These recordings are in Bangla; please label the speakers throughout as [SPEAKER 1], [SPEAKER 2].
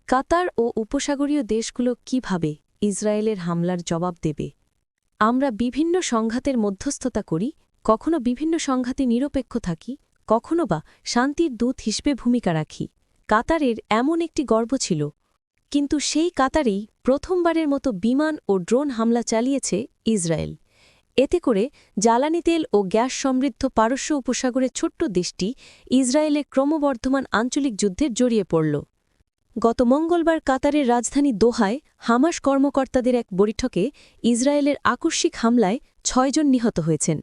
[SPEAKER 1] কাতার ও উপসাগরীয় দেশগুলো কিভাবে ইসরায়েলের হামলার জবাব দেবে? আমরা বিভিন্ন সংঘাতের মধ্যস্থতা করি, কখনো বিভিন্ন সংঘাতে নিরপেক্ষ থাকি, কখনো বা শান্তির দূত হিসেবে ভূমিকা রাখি। কাতারের এমন একটি গর্ব ছিল, কিন্তু সেই কাতারেই প্রথমবারের মতো বিমান ও ড্রোন হামলা চালিয়েছে ইসরায়েল। এতে করে জ্বালানি তেল ও গ্যাস সমৃদ্ধ পারস্য উপসাগরের ছোট্ট দেশটি ইসরায়েলের ক্রমবর্ধমান আঞ্চলিক যুদ্ধের জড়িয়ে পড়ল। গত মঙ্গলবার কাতারের রাজধানী দোহায় হামাস কর্মকর্তাদের এক বৈঠকে ইসরায়েলের আকস্মিক হামলায় ৬ জন নিহত হয়েছেন।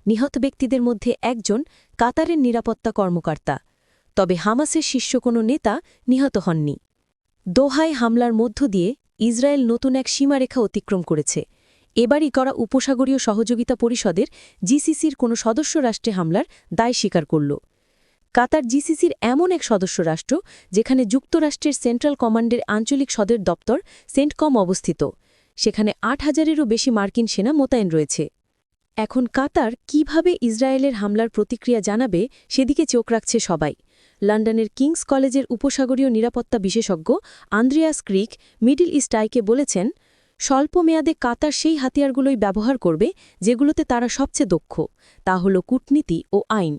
[SPEAKER 1] নিহত ব্যক্তিদের মধ্যে একজন কাতারের নিরাপত্তা কর্মকর্তা। তবে হামাসের শীর্ষ কোনো নেতা নিহত হননি। দোহায় হামলার মধ্য দিয়ে ইসরায়েল নতুন এক সীমারেখা অতিক্রম করেছে। এবারই করা উপসাগরীয় সহযোগিতা পরিষদের জিসিসির কোনো সদস্য রাষ্ট্রে হামলার দায় স্বীকার করল। কাতার জিসিসির এমন এক সদস্য রাষ্ট্র যেখানে যুক্তরাষ্ট্রের সেন্ট্রাল কমান্ডের আঞ্চলিক সদর দপ্তর সেন্টকম অবস্থিত। সেখানে ৮,০০০-এরও বেশি মার্কিন সেনা মোতায়েন রয়েছে। এখন কাতার কিভাবে ইসরায়েলের হামলার প্রতিক্রিয়া জানাবে সেদিকে চোখ রাখছে সবাই। লন্ডনের কিংস কলেজের উপসাগরীয় নিরাপত্তা বিশেষজ্ঞ আন্দ্রিয়াস ক্রিক মিডল ইস্ট আইকে বলেছেন, স্বল্প মেয়াদে কাতার সেই হাতিয়ারগুলোই ব্যবহার করবে যেগুলোতে তারা সবচেয়ে দক্ষ, তা হল কূটনীতি ও আইন।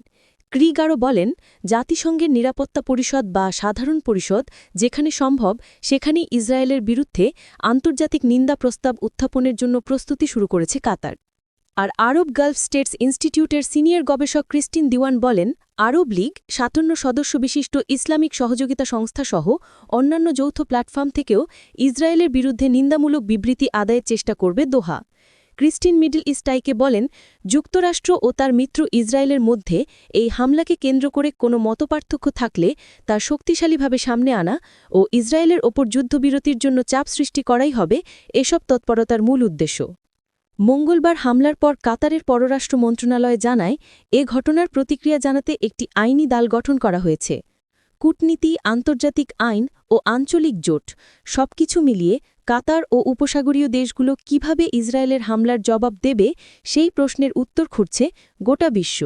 [SPEAKER 1] ক্রিগ আরও বলেন, জাতিসংঘের নিরাপত্তা পরিষদ বা সাধারণ পরিষদ যেখানে সম্ভব সেখানেই ইসরায়েলের বিরুদ্ধে আন্তর্জাতিক নিন্দা প্রস্তাব উত্থাপনের জন্য প্রস্তুতি শুরু করেছে কাতার। আর আরব গালফ স্টেটস ইনস্টিটিউটের সিনিয়র গবেষক ক্রিস্টিন দিওয়ান বলেন, আরব লীগ ৫৭ সদস্য বিশিষ্ট ইসলামিক সহযোগিতা সংস্থাসহ অন্যান্য যৌথ প্ল্যাটফর্ম থেকেও ইসরায়েলের বিরুদ্ধে নিন্দামূলক বিবৃতি আদায়ের চেষ্টা করবে দোহা। ক্রিস্টিন মিডল ইস্ট আইকে বলেন, যুক্তরাষ্ট্র ও তার মিত্র ইসরায়েলের মধ্যে এই হামলাকে কেন্দ্র করে কোনো মতপার্থক্য থাকলে তা শক্তিশালীভাবে সামনে আনা ও ইসরায়েলের ওপর যুদ্ধবিরতির জন্য চাপ সৃষ্টি করাই হবে এসব তৎপরতার মূল উদ্দেশ্য। মঙ্গলবার হামলার পর কাতারের পররাষ্ট্র মন্ত্রণালয় জানায়, এ ঘটনার প্রতিক্রিয়া জানাতে একটি আইনি দল গঠন করা হয়েছে। কূটনীতি, আন্তর্জাতিক আইন ও আঞ্চলিক জোট সবকিছু মিলিয়ে কাতার ও উপসাগরীয় দেশগুলো কিভাবে ইসরায়েলের হামলার জবাব দেবে সেই প্রশ্নের উত্তর খুঁজছে গোটা বিশ্ব।